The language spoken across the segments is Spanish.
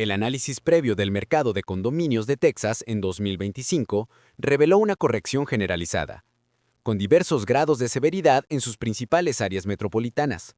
El análisis previo del mercado de condominios de Texas en 2025 reveló una corrección generalizada, con diversos grados de severidad en sus principales áreas metropolitanas.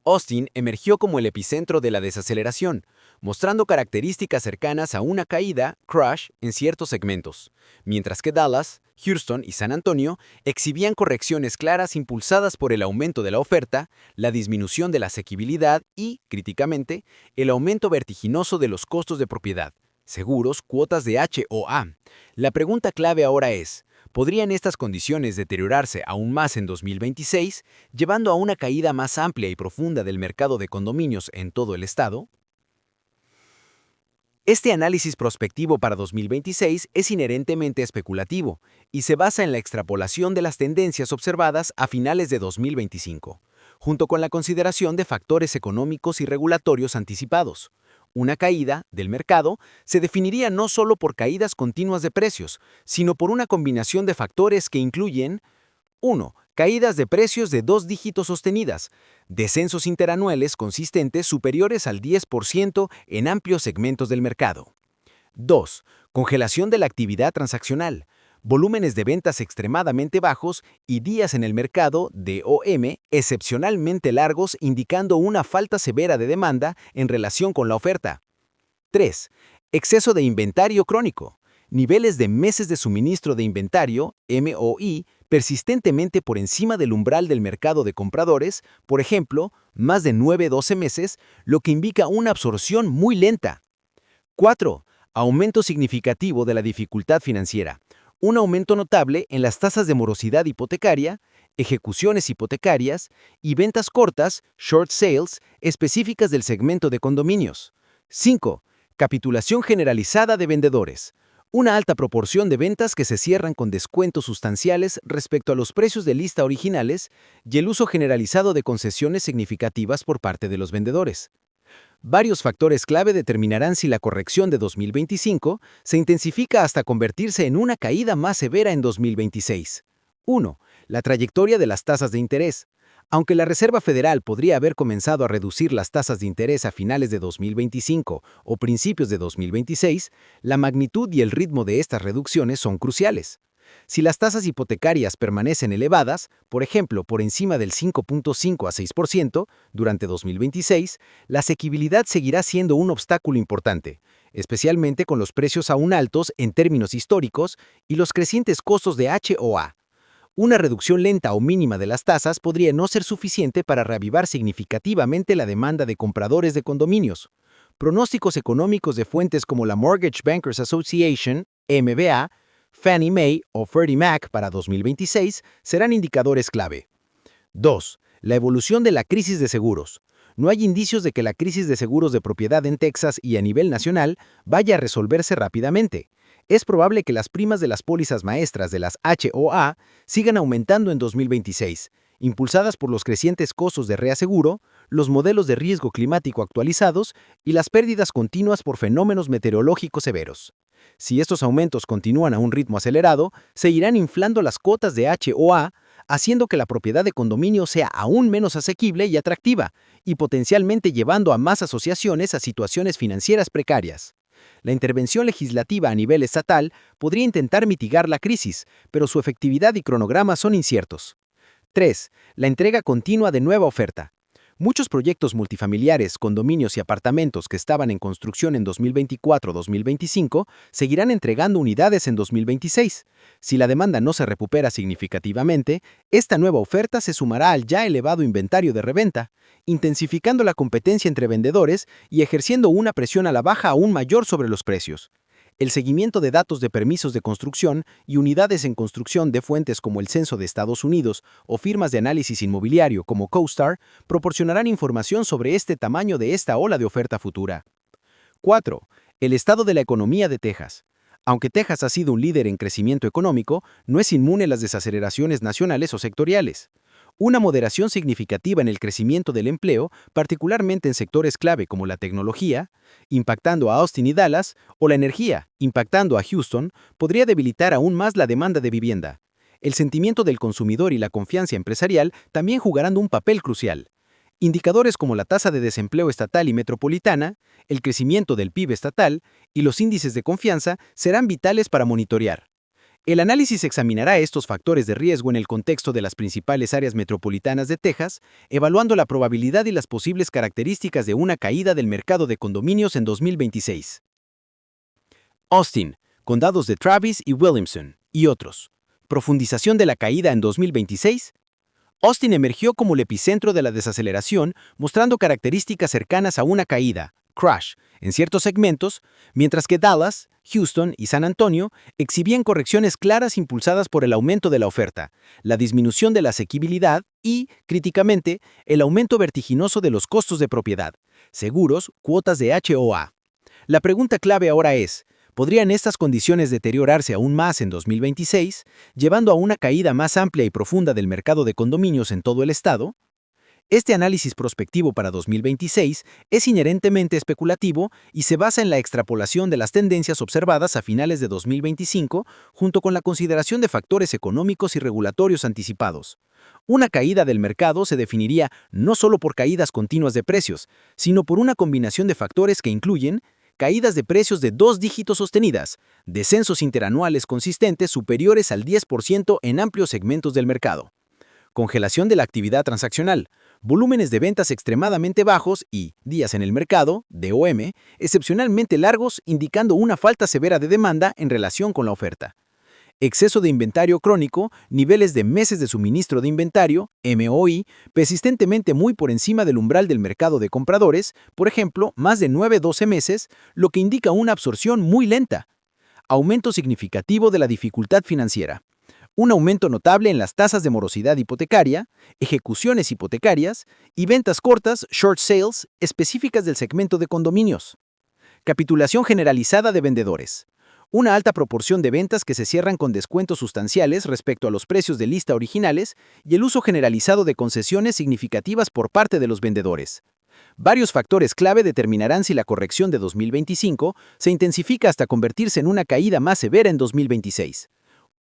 Austin emergió como el epicentro de la desaceleración, mostrando características cercanas a una caída, crash, en ciertos segmentos, mientras que Dallas, Houston y San Antonio exhibían correcciones claras impulsadas por el aumento de la oferta, la disminución de la asequibilidad y, críticamente, el aumento vertiginoso de los costos de propiedad, seguros, cuotas de HOA. La pregunta clave ahora es, ¿podrían estas condiciones deteriorarse aún más en 2026, llevando a una caída más amplia y profunda del mercado de condominios en todo el estado? Este análisis prospectivo para 2026 es inherentemente especulativo y se basa en la extrapolación de las tendencias observadas a finales de 2025, junto con la consideración de factores económicos y regulatorios anticipados. Una caída del mercado se definiría no solo por caídas continuas de precios, sino por una combinación de factores que incluyen 1. Caídas de precios de 2 dígitos sostenidas, descensos interanuales consistentes superiores al 10% en amplios segmentos del mercado. 2. Congelación de la actividad transaccional, volúmenes de ventas extremadamente bajos y días en el mercado DOM excepcionalmente largos indicando una falta severa de demanda en relación con la oferta. 3. Exceso de inventario crónico, niveles de meses de suministro de inventario, MOI, persistentemente por encima del umbral del mercado de compradores, por ejemplo, más de 9-12 meses, lo que indica una absorción muy lenta. 4. Aumento significativo de la dificultad financiera. Un aumento notable en las tasas de morosidad hipotecaria, ejecuciones hipotecarias y ventas cortas, short sales, específicas del segmento de condominios. 5. Capitulación generalizada de vendedores. Una alta proporción de ventas que se cierran con descuentos sustanciales respecto a los precios de lista originales y el uso generalizado de concesiones significativas por parte de los vendedores. Varios factores clave determinarán si la corrección de 2025 se intensifica hasta convertirse en una caída más severa en 2026. 1. La trayectoria de las tasas de interés. Aunque la Reserva Federal podría haber comenzado a reducir las tasas de interés a finales de 2025 o principios de 2026, la magnitud y el ritmo de estas reducciones son cruciales. Si las tasas hipotecarias permanecen elevadas, por ejemplo, por encima del 5.5 a 6% durante 2026, la asequibilidad seguirá siendo un obstáculo importante, especialmente con los precios aún altos en términos históricos y los crecientes costos de HOA. Una reducción lenta o mínima de las tasas podría no ser suficiente para reavivar significativamente la demanda de compradores de condominios. Pronósticos económicos de fuentes como la Mortgage Bankers Association, MBA, Fannie Mae o Freddie Mac para 2026 serán indicadores clave. 2. La evolución de la crisis de seguros. No hay indicios de que la crisis de seguros de propiedad en Texas y a nivel nacional vaya a resolverse rápidamente. Es probable que las primas de las pólizas maestras de las HOA sigan aumentando en 2026, impulsadas por los crecientes costos de reaseguro, los modelos de riesgo climático actualizados y las pérdidas continuas por fenómenos meteorológicos severos. Si estos aumentos continúan a un ritmo acelerado, se irán inflando las cuotas de HOA, haciendo que la propiedad de condominio sea aún menos asequible y atractiva, y potencialmente llevando a más asociaciones a situaciones financieras precarias. La intervención legislativa a nivel estatal podría intentar mitigar la crisis, pero su efectividad y cronograma son inciertos. 3. La entrega continua de nueva oferta. Muchos proyectos multifamiliares, condominios y apartamentos que estaban en construcción en 2024-2025 seguirán entregando unidades en 2026. Si la demanda no se recupera significativamente, esta nueva oferta se sumará al ya elevado inventario de reventa, intensificando la competencia entre vendedores y ejerciendo una presión a la baja aún mayor sobre los precios. El seguimiento de datos de permisos de construcción y unidades en construcción de fuentes como el Censo de Estados Unidos o firmas de análisis inmobiliario como CoStar proporcionarán información sobre este tamaño de esta ola de oferta futura. 4. El estado de la economía de Texas. Aunque Texas ha sido un líder en crecimiento económico, no es inmune a las desaceleraciones nacionales o sectoriales. Una moderación significativa en el crecimiento del empleo, particularmente en sectores clave como la tecnología, impactando a Austin y Dallas, o la energía, impactando a Houston, podría debilitar aún más la demanda de vivienda. El sentimiento del consumidor y la confianza empresarial también jugarán un papel crucial. Indicadores como la tasa de desempleo estatal y metropolitana, el crecimiento del PIB estatal y los índices de confianza serán vitales para monitorear. El análisis examinará estos factores de riesgo en el contexto de las principales áreas metropolitanas de Texas, evaluando la probabilidad y las posibles características de una caída del mercado de condominios en 2026. Austin, condados de Travis y Williamson, y otros. Profundización de la caída en 2026. Austin emergió como el epicentro de la desaceleración, mostrando características cercanas a una caída, crash, en ciertos segmentos, mientras que Dallas, Houston y San Antonio exhibían correcciones claras impulsadas por el aumento de la oferta, la disminución de la asequibilidad y, críticamente, el aumento vertiginoso de los costos de propiedad, seguros, cuotas de HOA. La pregunta clave ahora es, ¿podrían estas condiciones deteriorarse aún más en 2026, llevando a una caída más amplia y profunda del mercado de condominios en todo el estado? Este análisis prospectivo para 2026 es inherentemente especulativo y se basa en la extrapolación de las tendencias observadas a finales de 2025 junto con la consideración de factores económicos y regulatorios anticipados. Una caída del mercado se definiría no solo por caídas continuas de precios, sino por una combinación de factores que incluyen caídas de precios de 2 dígitos sostenidas, descensos interanuales consistentes superiores al 10% en amplios segmentos del mercado, congelación de la actividad transaccional, volúmenes de ventas extremadamente bajos y días en el mercado, DOM, excepcionalmente largos, indicando una falta severa de demanda en relación con la oferta. Exceso de inventario crónico, niveles de meses de suministro de inventario, MOI, persistentemente muy por encima del umbral del mercado de compradores, por ejemplo, más de 9-12 meses, lo que indica una absorción muy lenta. Aumento significativo de la dificultad financiera. Un aumento notable en las tasas de morosidad hipotecaria, ejecuciones hipotecarias y ventas cortas, short sales, específicas del segmento de condominios. Capitulación generalizada de vendedores. Una alta proporción de ventas que se cierran con descuentos sustanciales respecto a los precios de lista originales y el uso generalizado de concesiones significativas por parte de los vendedores. Varios factores clave determinarán si la corrección de 2025 se intensifica hasta convertirse en una caída más severa en 2026.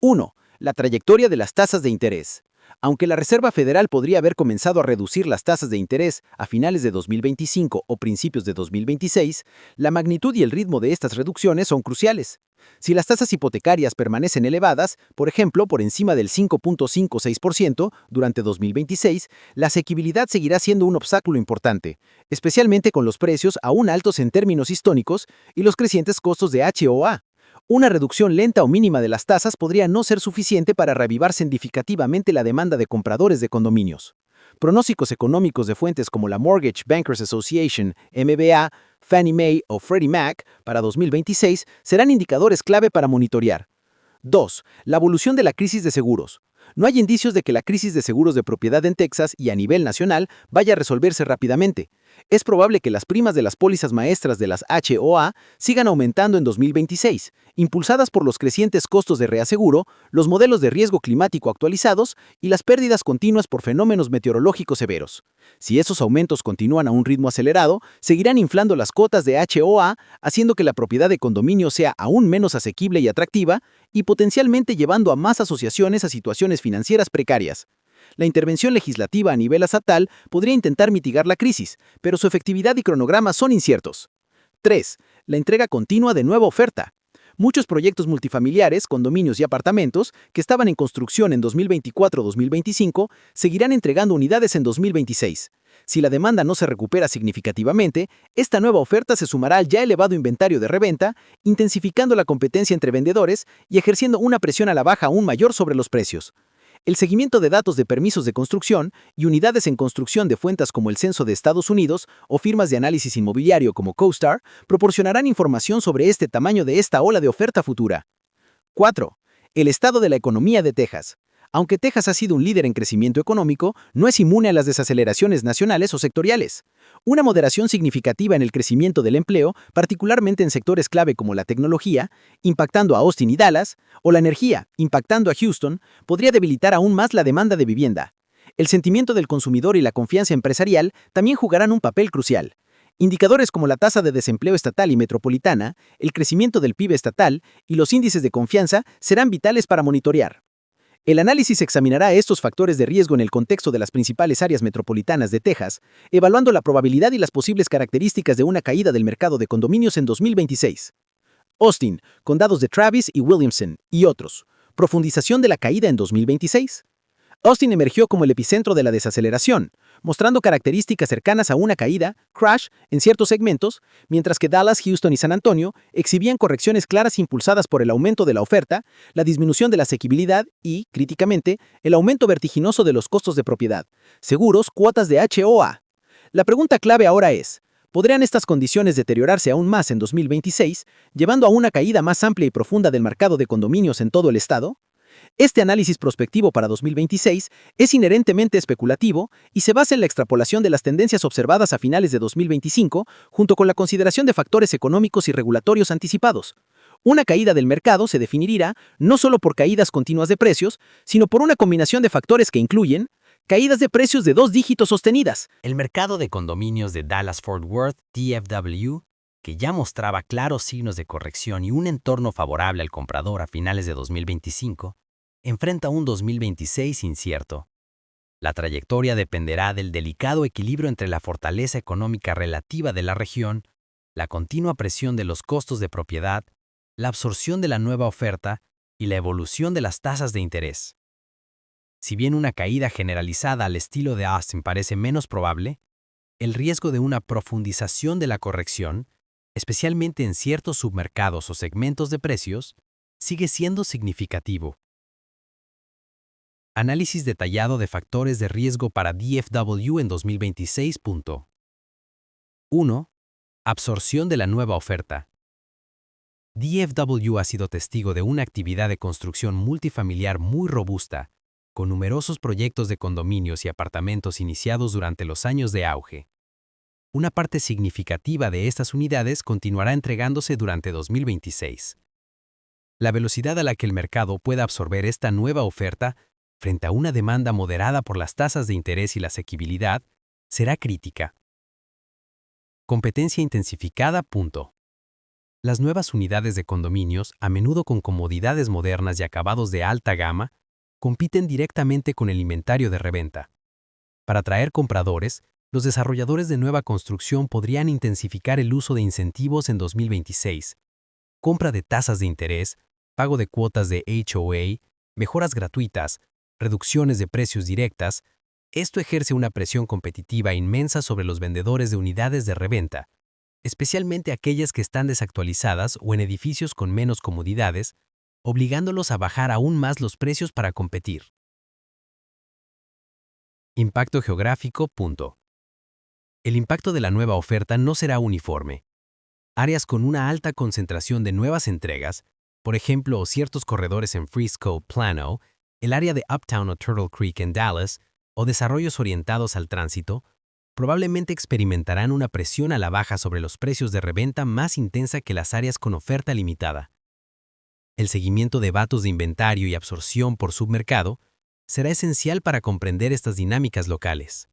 1. La trayectoria de las tasas de interés. Aunque la Reserva Federal podría haber comenzado a reducir las tasas de interés a finales de 2025 o principios de 2026, la magnitud y el ritmo de estas reducciones son cruciales. Si las tasas hipotecarias permanecen elevadas, por ejemplo, por encima del 5.56% durante 2026, la asequibilidad seguirá siendo un obstáculo importante, especialmente con los precios aún altos en términos históricos y los crecientes costos de HOA. Una reducción lenta o mínima de las tasas podría no ser suficiente para reavivar significativamente la demanda de compradores de condominios. Pronósticos económicos de fuentes como la Mortgage Bankers Association, MBA, Fannie Mae o Freddie Mac para 2026 serán indicadores clave para monitorear. 2. La evolución de la crisis de seguros. No hay indicios de que la crisis de seguros de propiedad en Texas y a nivel nacional vaya a resolverse rápidamente. Es probable que las primas de las pólizas maestras de las HOA sigan aumentando en 2026, impulsadas por los crecientes costos de reaseguro, los modelos de riesgo climático actualizados y las pérdidas continuas por fenómenos meteorológicos severos. Si esos aumentos continúan a un ritmo acelerado, seguirán inflando las cotas de HOA, haciendo que la propiedad de condominio sea aún menos asequible y atractiva, y potencialmente llevando a más asociaciones a situaciones financieras precarias. La intervención legislativa a nivel estatal podría intentar mitigar la crisis, pero su efectividad y cronograma son inciertos. 3. La entrega continua de nueva oferta. Muchos proyectos multifamiliares, condominios y apartamentos que estaban en construcción en 2024-2025 seguirán entregando unidades en 2026. Si la demanda no se recupera significativamente, esta nueva oferta se sumará al ya elevado inventario de reventa, intensificando la competencia entre vendedores y ejerciendo una presión a la baja aún mayor sobre los precios. El seguimiento de datos de permisos de construcción y unidades en construcción de fuentes como el Censo de Estados Unidos o firmas de análisis inmobiliario como CoStar proporcionarán información sobre este tamaño de esta ola de oferta futura. 4. El estado de la economía de Texas. Aunque Texas ha sido un líder en crecimiento económico, no es inmune a las desaceleraciones nacionales o sectoriales. Una moderación significativa en el crecimiento del empleo, particularmente en sectores clave como la tecnología, impactando a Austin y Dallas, o la energía, impactando a Houston, podría debilitar aún más la demanda de vivienda. El sentimiento del consumidor y la confianza empresarial también jugarán un papel crucial. Indicadores como la tasa de desempleo estatal y metropolitana, el crecimiento del PIB estatal y los índices de confianza serán vitales para monitorear. El análisis examinará estos factores de riesgo en el contexto de las principales áreas metropolitanas de Texas, evaluando la probabilidad y las posibles características de una caída del mercado de condominios en 2026. Austin, condados de Travis y Williamson, y otros. Profundización de la caída en 2026. Austin emergió como el epicentro de la desaceleración, mostrando características cercanas a una caída, crash, en ciertos segmentos, mientras que Dallas, Houston y San Antonio exhibían correcciones claras impulsadas por el aumento de la oferta, la disminución de la asequibilidad y, críticamente, el aumento vertiginoso de los costos de propiedad, seguros, cuotas de HOA. La pregunta clave ahora es, ¿podrían estas condiciones deteriorarse aún más en 2026, llevando a una caída más amplia y profunda del mercado de condominios en todo el estado? Este análisis prospectivo para 2026 es inherentemente especulativo y se basa en la extrapolación de las tendencias observadas a finales de 2025, junto con la consideración de factores económicos y regulatorios anticipados. Una caída del mercado se definirá no solo por caídas continuas de precios, sino por una combinación de factores que incluyen caídas de precios de 2 dígitos sostenidas. El mercado de condominios de Dallas-Fort Worth, DFW, que ya mostraba claros signos de corrección y un entorno favorable al comprador a finales de 2025, enfrenta un 2026 incierto. La trayectoria dependerá del delicado equilibrio entre la fortaleza económica relativa de la región, la continua presión de los costos de propiedad, la absorción de la nueva oferta y la evolución de las tasas de interés. Si bien una caída generalizada al estilo de Austin parece menos probable, el riesgo de una profundización de la corrección, especialmente en ciertos submercados o segmentos de precios, sigue siendo significativo. Análisis detallado de factores de riesgo para DFW en 2026. 1. Absorción de la nueva oferta. DFW ha sido testigo de una actividad de construcción multifamiliar muy robusta, con numerosos proyectos de condominios y apartamentos iniciados durante los años de auge. Una parte significativa de estas unidades continuará entregándose durante 2026. La velocidad a la que el mercado pueda absorber esta nueva oferta frente a una demanda moderada por las tasas de interés y la asequibilidad será crítica. Competencia intensificada. Las nuevas unidades de condominios, a menudo con comodidades modernas y acabados de alta gama, compiten directamente con el inventario de reventa. Para atraer compradores, los desarrolladores de nueva construcción podrían intensificar el uso de incentivos en 2026, compra de tasas de interés, pago de cuotas de HOA, mejoras gratuitas, reducciones de precios directas. Esto ejerce una presión competitiva inmensa sobre los vendedores de unidades de reventa, especialmente aquellas que están desactualizadas o en edificios con menos comodidades, obligándolos a bajar aún más los precios para competir. Impacto geográfico. El impacto de la nueva oferta no será uniforme. Áreas con una alta concentración de nuevas entregas, por ejemplo, ciertos corredores en Frisco, Plano, el área de Uptown o Turtle Creek en Dallas, o desarrollos orientados al tránsito, probablemente experimentarán una presión a la baja sobre los precios de reventa más intensa que las áreas con oferta limitada. El seguimiento de datos de inventario y absorción por submercado será esencial para comprender estas dinámicas locales.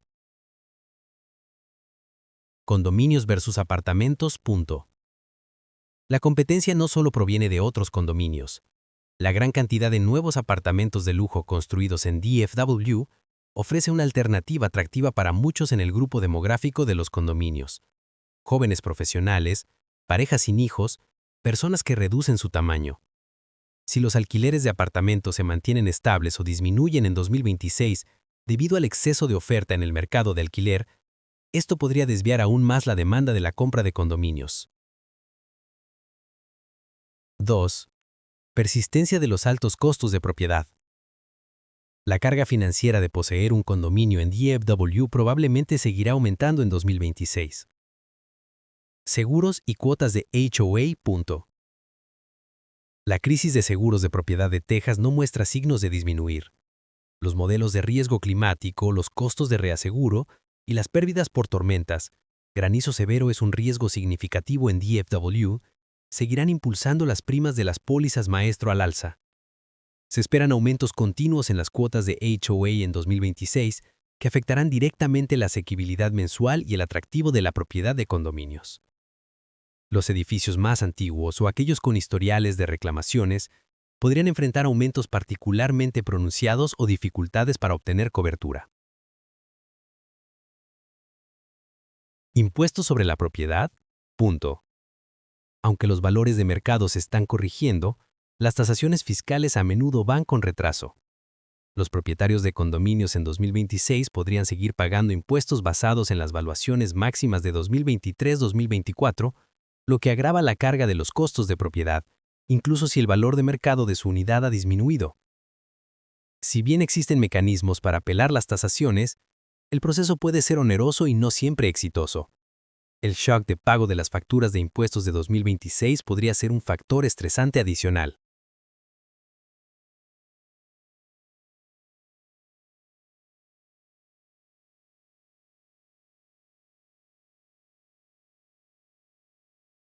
Condominios versus apartamentos. La competencia no solo proviene de otros condominios. La gran cantidad de nuevos apartamentos de lujo construidos en DFW ofrece una alternativa atractiva para muchos en el grupo demográfico de los condominios. Jóvenes profesionales, parejas sin hijos, personas que reducen su tamaño. Si los alquileres de apartamentos se mantienen estables o disminuyen en 2026 debido al exceso de oferta en el mercado de alquiler, esto podría desviar aún más la demanda de la compra de condominios. 2. Persistencia de los altos costos de propiedad. La carga financiera de poseer un condominio en DFW probablemente seguirá aumentando en 2026. Seguros y cuotas de HOA. La crisis de seguros de propiedad de Texas no muestra signos de disminuir. Los modelos de riesgo climático, los costos de reaseguro y las pérdidas por tormentas, granizo severo es un riesgo significativo en DFW, seguirán impulsando las primas de las pólizas maestro al alza. Se esperan aumentos continuos en las cuotas de HOA en 2026 que afectarán directamente la asequibilidad mensual y el atractivo de la propiedad de condominios. Los edificios más antiguos o aquellos con historiales de reclamaciones podrían enfrentar aumentos particularmente pronunciados o dificultades para obtener cobertura. Impuestos sobre la propiedad. Punto. Aunque los valores de mercado se están corrigiendo, las tasaciones fiscales a menudo van con retraso. Los propietarios de condominios en 2026 podrían seguir pagando impuestos basados en las valuaciones máximas de 2023-2024, lo que agrava la carga de los costos de propiedad, incluso si el valor de mercado de su unidad ha disminuido. Si bien existen mecanismos para apelar las tasaciones, el proceso puede ser oneroso y no siempre exitoso. El shock de pago de las facturas de impuestos de 2026 podría ser un factor estresante adicional.